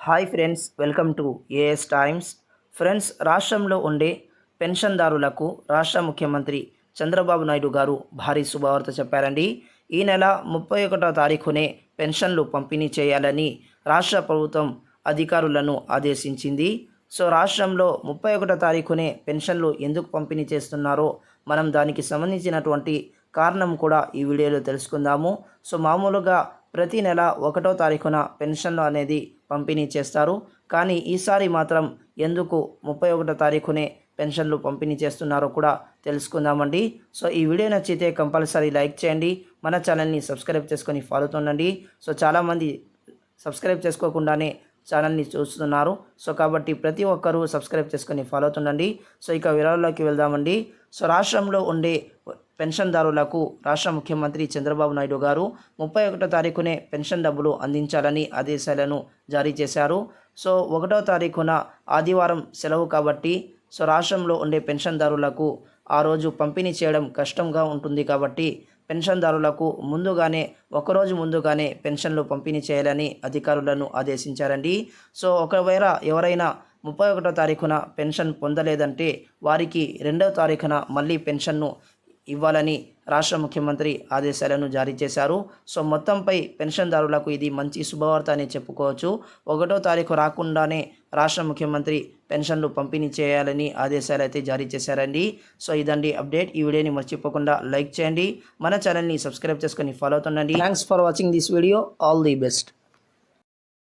Hi friends, welcome to AS Times. Friends, రాష్ట్రంలో ఉండే పెన్షన్దారులకు రాష్ట్ర ముఖ్యమంత్రి చంద్రబాబు నాయుడు గారు భారీ శుభవార్త చెప్పారండి. ఈ నెల 31వ తారీఖునే పెన్షన్లు పంపిణీ చేయాలని రాష్ట్ర ప్రభుత్వం అధికారులను ఆదేశించింది. సో రాష్ట్రంలో 31వ తారీఖునే పెన్షన్లు ఎందుకు పంపిణీ చేస్తున్నారో మనం దానికి సంబంధించినటువంటి కారణం కూడా ఈ వీడియోలో తెలుసుకుందాము. సో మామూలుగా ప్రతి నెల 1వ తారీఖున పెన్షన్లు అనేది పంపిణీ చేస్తారు. కానీ ఈసారి మాత్రం ఎందుకు 31వ తారీఖునే పెన్షన్లు పంపిణీ చేస్తున్నారో కూడా తెలుసుకుందామండి. సో ఈ వీడియో నచ్చితే కంపల్సరీ లైక్ చేయండి, మన ఛానల్ని సబ్స్క్రైబ్ చేసుకొని ఫాలో అవుతుండండి. సో చాలామంది సబ్స్క్రైబ్ చేసుకోకుండానే ఛానల్ని చూస్తున్నారు. సో కాబట్టి ప్రతి ఒక్కరూ సబ్స్క్రైబ్ చేసుకొని ఫాలో అవుతుండండి. సో ఇక వివరాల్లోకి వెళ్దామండి. సో రాష్ట్రంలో ఉండే పెన్షన్దారులకు రాష్ట్ర ముఖ్యమంత్రి చంద్రబాబు నాయుడు గారు 31వ తారీఖునే పెన్షన్ డబ్బులు అందించాలని ఆదేశాలను జారీ చేశారు. సో 1వ తారీఖున ఆదివారం సెలవు కాబట్టి సో రాష్ట్రంలో ఉండే పెన్షన్దారులకు ఆ రోజు పంపిణీ చేయడం కష్టంగా ఉంటుంది కాబట్టి పెన్షన్దారులకు ఒకరోజు ముందుగానే పెన్షన్లు పంపిణీ చేయాలని అధికారులను ఆదేశించారండి. సో ఒకవేళ ఎవరైనా 31వ తారీఖున పెన్షన్ పొందలేదంటే వారికి 2వ తారీఖున మళ్ళీ పెన్షన్ను ఇవ్వాలని రాష్ట్ర ముఖ్యమంత్రి ఆదేశాలను జారీ చేశారు. సో మొత్తంపై పెన్షన్దారులకు ఇది మంచి శుభవార్త అని చెప్పుకోవచ్చు. 1వ తారీఖు రాకుండానే రాష్ట్ర ముఖ్యమంత్రి పెన్షన్లు పంపిణీ చేయాలని ఆదేశాలు అయితే జారీ చేశారండి. సో ఇదండి అప్డేట్. ఈ వీడియోని మర్చిపోకుండా లైక్ చేయండి, మన ఛానల్ని సబ్స్క్రైబ్ చేసుకొని ఫాలో అవుతుండండి. Thanks for watching this video. All the best.